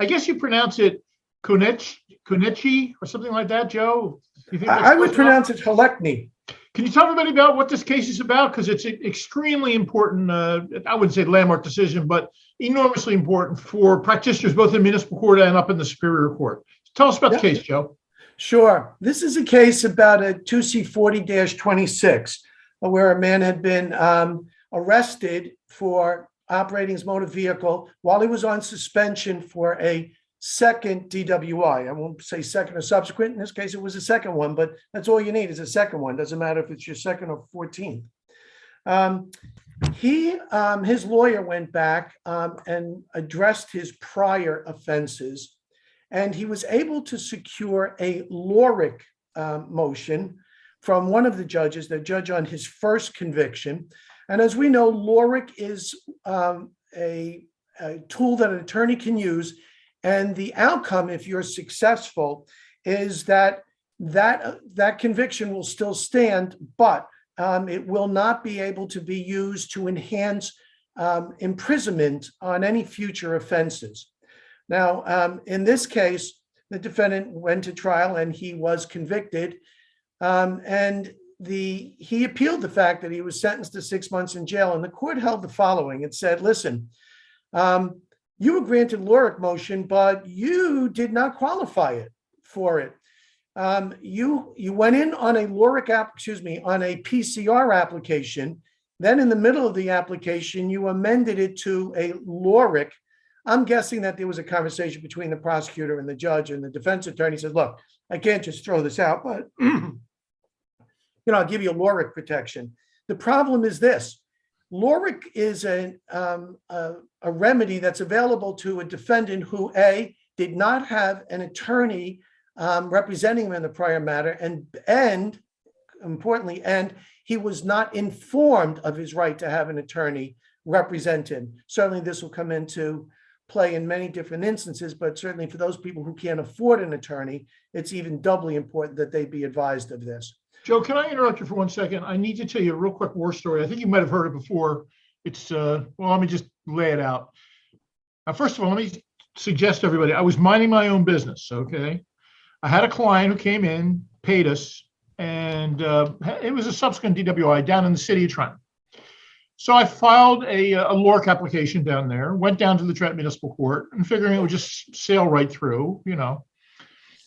I guess you pronounce it Konecny or something like that, Joe. You think that's I would close pronounce enough? it Konecny. Can you tell everybody about what this case is about? Because it's an extremely important, I wouldn't say landmark decision, but enormously important for practitioners both in municipal court and up in the Superior Court. Tell us about the Yeah. case, Joe. Sure. This is a case about a 2C40-26, where a man had been arrested for operating his motor vehicle while he was on suspension for a second DWI. I won't say second or subsequent. In this case, it was a second one, but that's all you need is a second one. Doesn't matter if it's your second or 14th. His lawyer went back and addressed his prior offenses, and he was able to secure a Laurick motion from one of the judges, the judge on his first conviction. And as we know, Laurick is a tool that an attorney can use. And the outcome, if you're successful, is that conviction will still stand, but it will not be able to be used to enhance imprisonment on any future offenses. Now, in this case, the defendant went to trial and he was convicted, and he appealed the fact that he was sentenced to 6 months in jail, and the court held the following. It said, listen, you were granted Laurick motion, but you did not qualify for it. You went in on a on a PCR application. Then in the middle of the application, you amended it to a Laurick. I'm guessing that there was a conversation between the prosecutor and the judge, and the defense attorney said, look, I can't just throw this out, but I'll give you a Laurick protection. The problem is this. Laurick is a remedy that's available to a defendant who, A, did not have an attorney representing him in the prior matter, and importantly, he was not informed of his right to have an attorney represent him. Certainly this will come into play in many different instances, but certainly for those people who can't afford an attorney, it's even doubly important that they be advised of this. Joe, can I interrupt you for 1 second? I need to tell you a real quick war story. I think you might have heard it before. It's, let me just lay it out. First of all, let me suggest to everybody, I was minding my own business, okay? I had a client who came in, paid us, and it was a subsequent DWI down in the city of Trenton. So I filed a Laurick application down there, went down to the Trenton Municipal Court, and figuring it would just sail right through,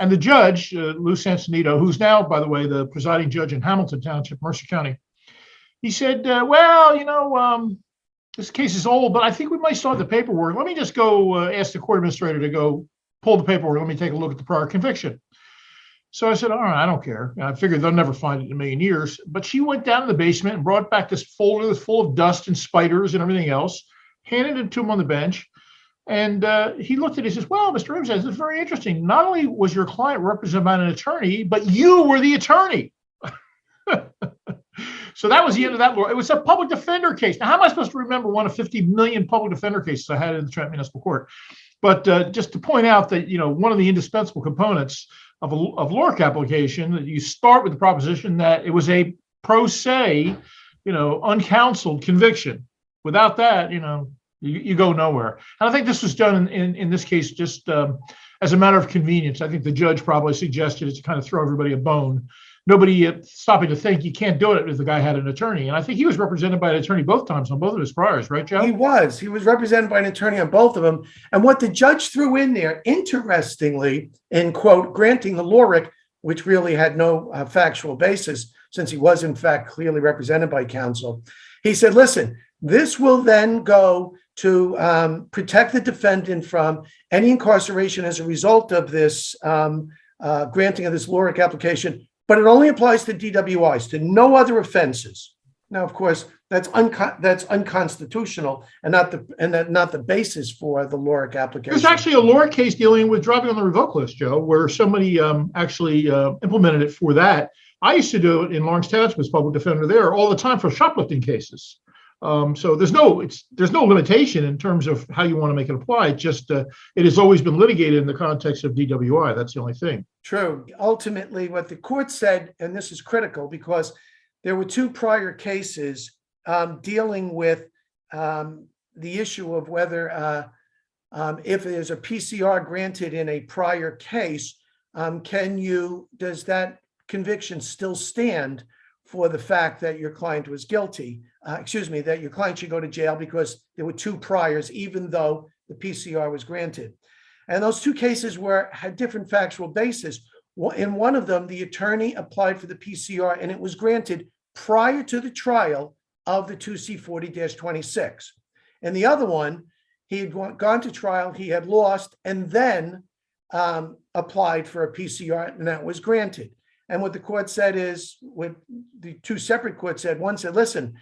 And the judge, Lou Sansonito, who's now, by the way, the presiding judge in Hamilton Township, Mercer County, he said, this case is old, but I think we might start the paperwork. Let me just go ask the court administrator to go pull the paperwork. Let me take a look at the prior conviction. So I said, all right, I don't care. I figured they'll never find it in a million years. But she went down to the basement and brought back this folder that's full of dust and spiders and everything else, handed it to him on the bench. And he looked at it and says, well, Mr. Rimsey, this is very interesting. Not only was your client represented by an attorney, but you were the attorney. So that was the end of that. It was a public defender case. Now, how am I supposed to remember one of 50 million public defender cases I had in the Trenton Municipal Court? But just to point out that, one of the indispensable components of Laurick application, that you start with the proposition that it was a pro se, uncounseled conviction. Without that, you go nowhere. And I think this was done in this case just as a matter of convenience. I think the judge probably suggested it to kind of throw everybody a bone. Nobody stopping to think you can't do it if the guy had an attorney. And I think he was represented by an attorney both times on both of his priors, right, Joe? He was represented by an attorney on both of them. And what the judge threw in there, interestingly, in quote, granting the Laurick, which really had no factual basis, since he was in fact clearly represented by counsel, he said, listen, this will then go to protect the defendant from any incarceration as a result of this granting of this Laurick application, but it only applies to DWIs, to no other offenses. Now, of course, that's unconstitutional and not the basis for the Laurick application. There's actually a Laurick case dealing with driving on the revoked list, Joe, where somebody actually implemented it for that. I used to do it in Lawrence Township as public defender there all the time for shoplifting cases. So there's no limitation in terms of how you want to make it apply. It just it has always been litigated in the context of DWI. That's the only thing. True. Ultimately, what the court said, and this is critical because there were two prior cases dealing with the issue of whether If there's a PCR granted in a prior case, does that conviction still stand for the fact that your client was guilty? That your client should go to jail because there were two priors, even though the PCR was granted. And those two cases had different factual basis. In one of them, the attorney applied for the PCR and it was granted prior to the trial of the 2C40-26. And the other one, he had gone to trial, he had lost, and then applied for a PCR, and that was granted. And what the court said is, what the two separate courts said, one said, listen,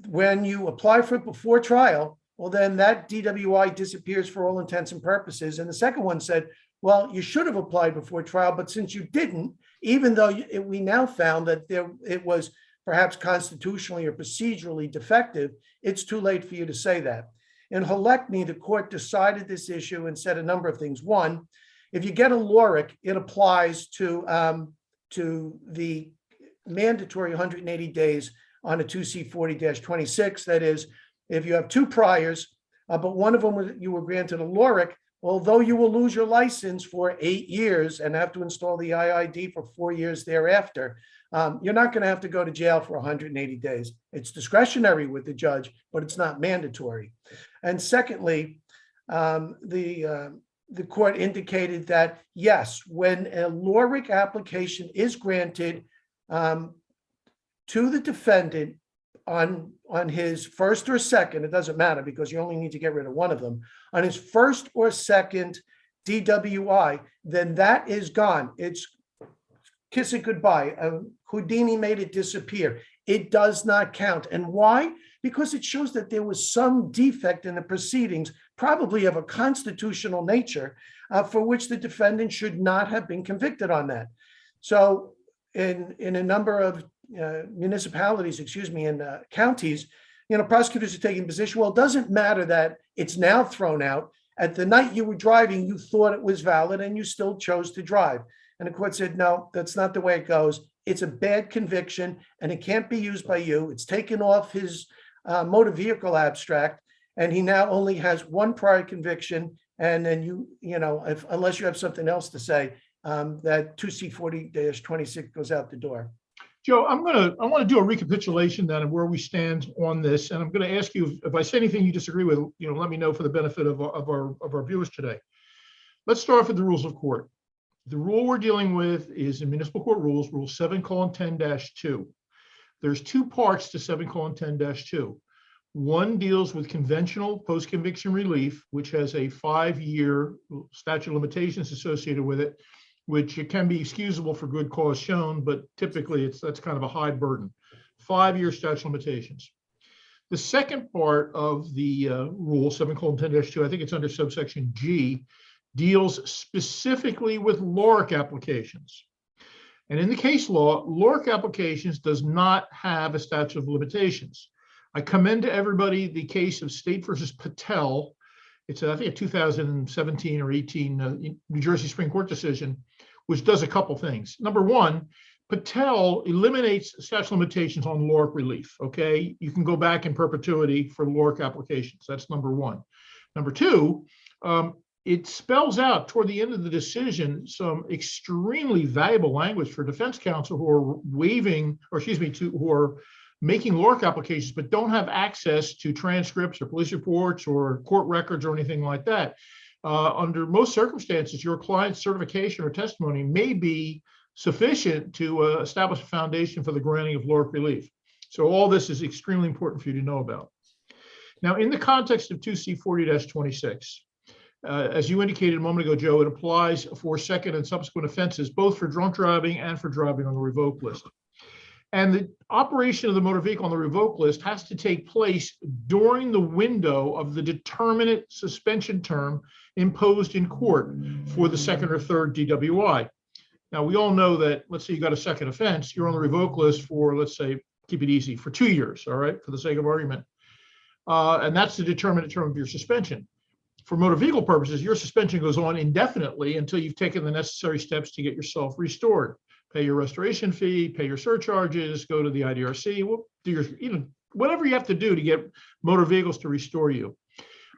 when you apply for it before trial, well, then that DWI disappears for all intents and purposes. And the second one said, well, you should have applied before trial, but since you didn't, even though we now found that it was perhaps constitutionally or procedurally defective, it's too late for you to say that. In Konecny, the court decided this issue and said a number of things. One, if you get a Laurick, it applies to the mandatory 180 days on a 2C40-26. That is, if you have two priors, but one of them you were granted a Laurick, although you will lose your license for 8 years and have to install the IID for 4 years thereafter, you're not going to have to go to jail for 180 days. It's discretionary with the judge, but it's not mandatory. And secondly, the court indicated that, yes, when a Laurick application is granted to the defendant on his first or second, it doesn't matter because you only need to get rid of one of them, on his first or second DWI, then that is gone. It's kiss it goodbye. Houdini made it disappear. It does not count. And why? Because it shows that there was some defect in the proceedings, probably of a constitutional nature, for which the defendant should not have been convicted on that. So in a number of municipalities, and counties, prosecutors are taking the position, well, it doesn't matter that it's now thrown out. At the night you were driving, you thought it was valid and you still chose to drive. And the court said, no, that's not the way it goes. It's a bad conviction and it can't be used by you. It's taken off his motor vehicle abstract, and he now only has one prior conviction. And then unless you have something else to say, that 2C40-26 goes out the door. Joe, I want to do a recapitulation then of where we stand on this, and I'm going to ask you if I say anything you disagree with, let me know for the benefit of our viewers today. Let's start off with the rules of court. The rule we're dealing with is in municipal court rules, Rule 7:10-2. There's two parts to 7:10-2. One deals with conventional post-conviction relief, which has a 5-year statute of limitations associated with it, which it can be excusable for good cause shown, but typically that's kind of a high burden. 5-year statute of limitations. The second part of the rule 7:10-2, I think it's under subsection G, deals specifically with Laurick applications. And in the case law, Laurick applications does not have a statute of limitations. I commend to everybody the case of State versus Patel. It's I think a 2017 or 18 New Jersey Supreme Court decision, which does a couple things. Number one, Patel eliminates statute of limitations on Laurick relief. Okay, you can go back in perpetuity for Laurick applications. That's number one. Number two, it spells out toward the end of the decision some extremely valuable language for defense counsel who are who are making Laurick applications but don't have access to transcripts or police reports or court records or anything like that. Under most circumstances, your client's certification or testimony may be sufficient to establish a foundation for the granting of Laurick relief. So all this is extremely important for you to know about. Now, in the context of 2C40-26, as you indicated a moment ago, Joe, it applies for second and subsequent offenses, both for drunk driving and for driving on the revoked list. And the operation of the motor vehicle on the revoked list has to take place during the window of the determinate suspension term imposed in court for the second or third DWI. Now, we all know that, let's say you got a second offense, you're on the revoked list for, let's say, keep it easy, for 2 years, all right, for the sake of argument. And that's the determinate term of your suspension. For motor vehicle purposes, your suspension goes on indefinitely until you've taken the necessary steps to get yourself restored. Pay your restoration fee, pay your surcharges, go to the IDRC, do your, whatever you have to do to get motor vehicles to restore you.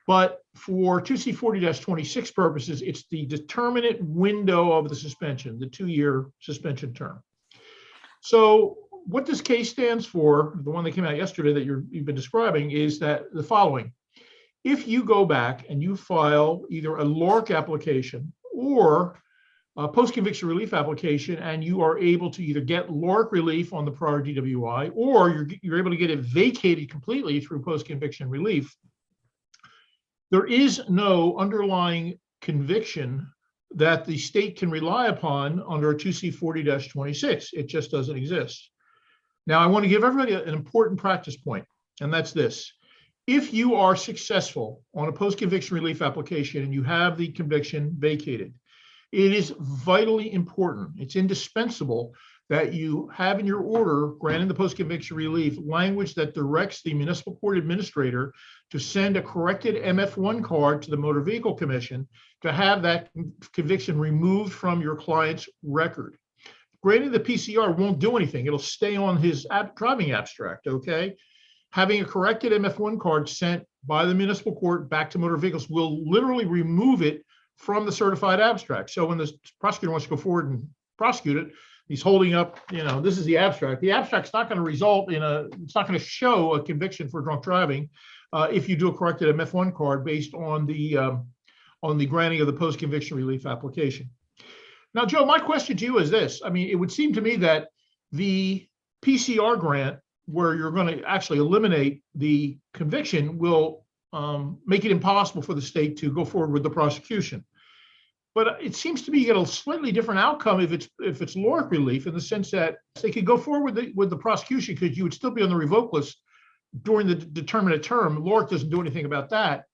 But for 2C40-26 purposes, it's the determinate window of the suspension, the 2-year suspension term. So what this case stands for, the one that came out yesterday that you've been describing, is that the following. If you go back and you file either a Laurick application or a post-conviction relief application, and you are able to either get Laurick relief on the prior DWI, or you're able to get it vacated completely through post-conviction relief, there is no underlying conviction that the state can rely upon under a 2C40-26. It just doesn't exist. Now, I want to give everybody an important practice point, and that's this. If you are successful on a post-conviction relief application and you have the conviction vacated, it is vitally important, it's indispensable that you have in your order granting the post-conviction relief language that directs the municipal court administrator to send a corrected MF1 card to the Motor Vehicle Commission to have that conviction removed from your client's record. Granting the PCR won't do anything. It'll stay on his driving abstract, okay? Having a corrected MF1 card sent by the municipal court back to motor vehicles will literally remove it from the certified abstract. So when the prosecutor wants to go forward and prosecute it, he's holding up, this is the abstract. The abstract's not going to result in it's not going to show a conviction for drunk driving if you do a corrected MF1 card based on the granting of the post-conviction relief application. Now, Joe, my question to you is this. I mean, it would seem to me that the PCR grant, where you're going to actually eliminate the conviction, will make it impossible for the state to go forward with the prosecution. But it seems to me you get a slightly different outcome if it's Laurick relief, in the sense that they could go forward with the prosecution because you would still be on the revoke list during the determinate term. Laurick doesn't do anything about that.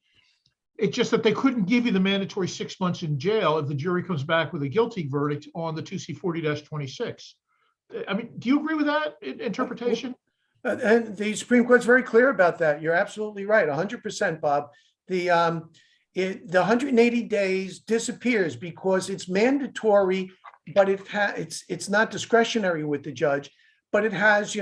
It's just that they couldn't give you the mandatory 6 months in jail if the jury comes back with a guilty verdict on the 2C40-26. I mean, do you agree with that interpretation? And the Supreme Court's very clear about that. You're absolutely right, 100%, Bob. The 180 days disappears because it's mandatory, but it's not discretionary with the judge. But it has,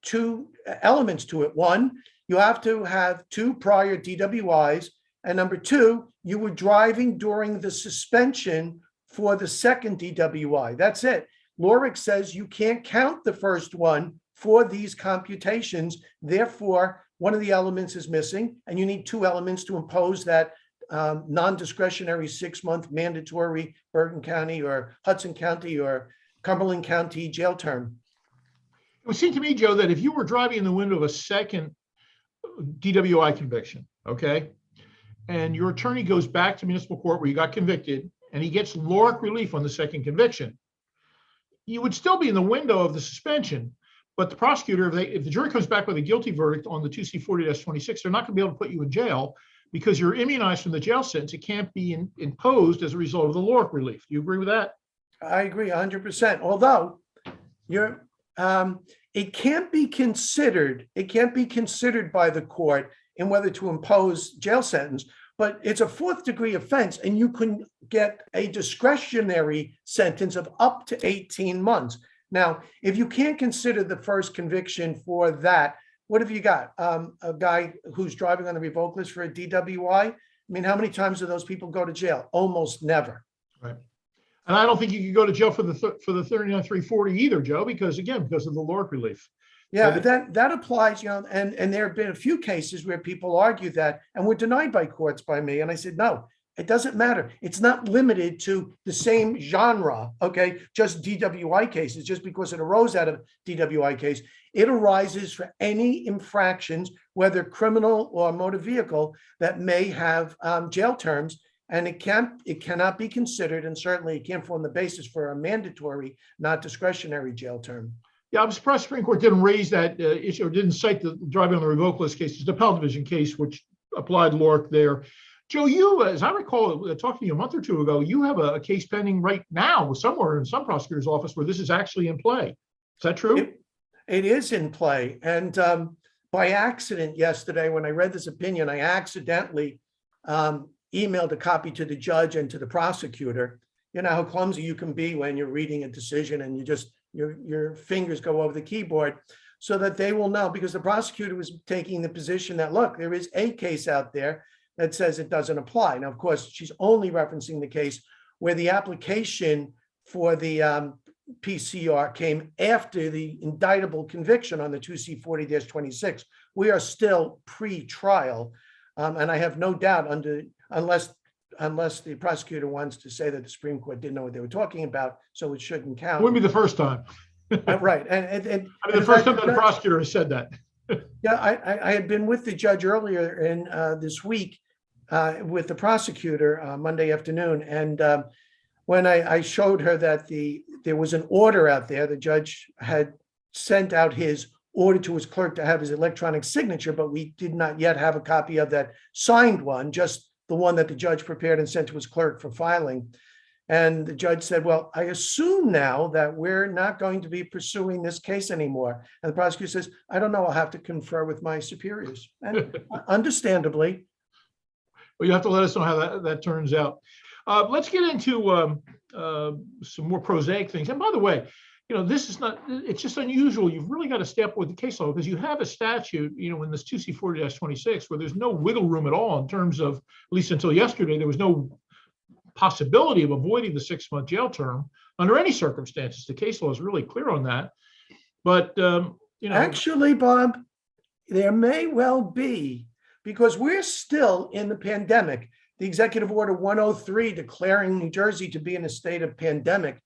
two elements to it. One, you have to have 2 prior DWIs, and number 2, you were driving during the suspension for the second DWI. That's it. Laurick says you can't count the first one for these computations. Therefore, one of the elements is missing, and you need 2 elements to impose that non-discretionary 6-month mandatory Bergen County or Hudson County or Cumberland County jail term. It would seem to me, Joe, that if you were driving in the window of a second DWI conviction, okay, and your attorney goes back to municipal court where you got convicted, and he gets Laurick relief on the second conviction, you would still be in the window of the suspension. But the prosecutor, if the jury comes back with a guilty verdict on the 2C40-26, they're not going to be able to put you in jail because you're immunized from the jail sentence. It can't be imposed as a result of the Laurick relief. Do you agree with that? I agree 100%. Although it can't be considered. It can't be considered by the court in whether to impose jail sentence. But it's a 4th-degree offense, and you can get a discretionary sentence of up to 18 months. Now, if you can't consider the first conviction for that, what have you got? A guy who's driving on the revoke list for a DWI? I mean, how many times do those people go to jail? Almost never. Right. And I don't think you could go to jail for the 39-340 either, Joe, because of the Laurick relief. Yeah, that applies, and there have been a few cases where people argue that and were denied by courts by me. And I said, no, it doesn't matter. It's not limited to the same genre, okay? Just DWI cases, just because it arose out of DWI case. It arises for any infractions, whether criminal or motor vehicle, that may have jail terms. And it cannot be considered, and certainly it can't form the basis for a mandatory, not discretionary jail term. Yeah, I'm surprised the Supreme Court didn't raise that issue or didn't cite the driving on the revoke list case. It's the appellate division case, which applied Laurick there. Joe, you, as I recall, talking to you a month or 2 ago, you have a case pending right now somewhere in some prosecutor's office where this is actually in play. Is that true? It is in play. And by accident yesterday, when I read this opinion, I accidentally emailed a copy to the judge and to the prosecutor. You know how clumsy you can be when you're reading a decision and your fingers go over the keyboard, so that they will know, because the prosecutor was taking the position that, look, there is a case out there that says it doesn't apply. Now, of course, she's only referencing the case where the application for the PCR came after the indictable conviction on the 2C40-26. We are still pre-trial, and I have no doubt unless the prosecutor wants to say that the Supreme Court didn't know what they were talking about, so it shouldn't count. It wouldn't be the first time. Right, and I mean, the first time that a prosecutor has said that. Yeah, I had been with the judge earlier in this week with the prosecutor Monday afternoon, and when I showed her that there was an order out there, the judge had sent out his order to his clerk to have his electronic signature, but we did not yet have a copy of that signed one, just the one that the judge prepared and sent to his clerk for filing. And the judge said, well, I assume now that we're not going to be pursuing this case anymore. And the prosecutor says, I don't know, I'll have to confer with my superiors. And understandably. Well, you have to let us know how that turns out. Let's get into some more prosaic things. And by the way, this is not, it's just unusual. You've really got to stay up with the case law because you have a statute, in this 2C40-26 where there's no wiggle room at all in terms of, at least until yesterday, there was no possibility of avoiding the 6-month jail term under any circumstances. The case law is really clear on that. But, Actually, Bob, there may well be, because we're still in the pandemic. The Executive Order 103 declaring New Jersey to be in a state of pandemic.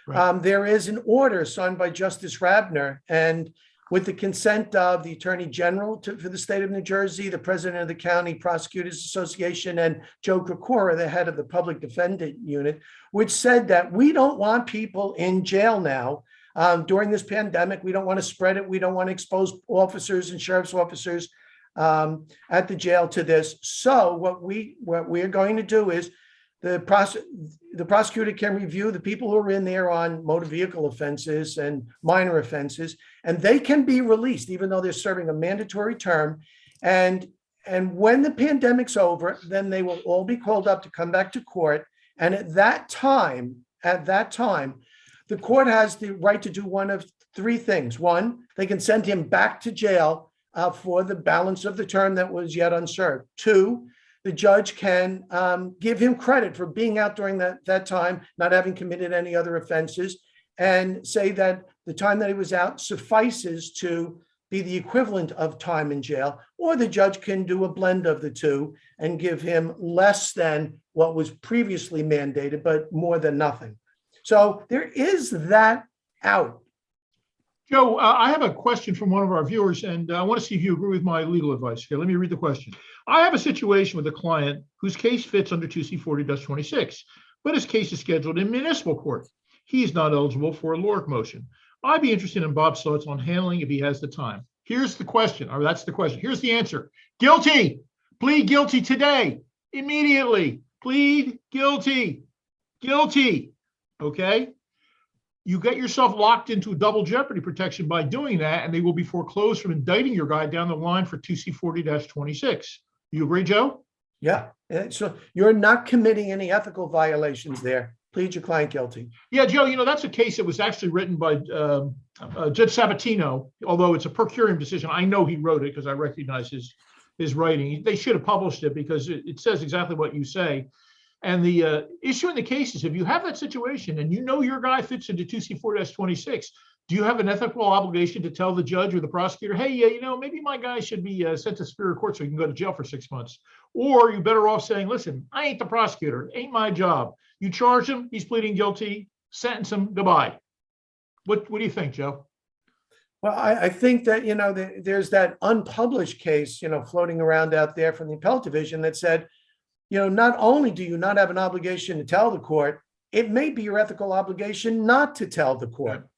Right. There is an order signed by Justice Rabner, and with the consent of the Attorney General for the state of New Jersey, the President of the County Prosecutors Association, and Joe Krikora, the head of the Public Defendant Unit, which said that we don't want people in jail now during this pandemic. We don't want to spread it. We don't want to expose officers and sheriff's officers at the jail to this. So what we're going to do is the prosecutor can review the people who are in there on motor vehicle offenses and minor offenses, and they can be released even though they're serving a mandatory term. And when the pandemic's over, then they will all be called up to come back to court. And at that time, the court has the right to do one of three things. One, they can send him back to jail for the balance of the term that was yet unserved. Two, the judge can give him credit for being out during that time, not having committed any other offenses, and say that the time that he was out suffices to be the equivalent of time in jail. Or the judge can do a blend of the two and give him less than what was previously mandated, but more than nothing. So there is that out. Joe, I have a question from one of our viewers, and I want to see if you agree with my legal advice. Here, let me read the question. I have a situation with a client whose case fits under 2C40-26, but his case is scheduled in municipal court. He is not eligible for a Laurick motion. I'd be interested in Bob's thoughts on handling if he has the time. Here's the question, or that's the question. Here's the answer. Guilty. Plead guilty today. Immediately. Plead guilty. Guilty. Okay? You get yourself locked into double jeopardy protection by doing that, and they will be foreclosed from indicting your guy down the line for 2C40-26. You agree, Joe? Yeah. So you're not committing any ethical violations there. Plead your client guilty. Yeah, Joe, that's a case that was actually written by Judge Sabatino, although it's a per curiam decision. I know he wrote it because I recognize his writing. They should have published it because it says exactly what you say. And the issue in the case is if you have that situation and your guy fits into 2C40-26, do you have an ethical obligation to tell the judge or the prosecutor, hey, maybe my guy should be sent to superior court so he can go to jail for 6 months? Or are you better off saying, listen, I ain't the prosecutor. It ain't my job. You charge him, he's pleading guilty, sentence him, goodbye. What do you think, Joe? Well, I think that, there's that unpublished case, floating around out there from the appellate division that said, not only do you not have an obligation to tell the court, it may be your ethical obligation not to tell the court.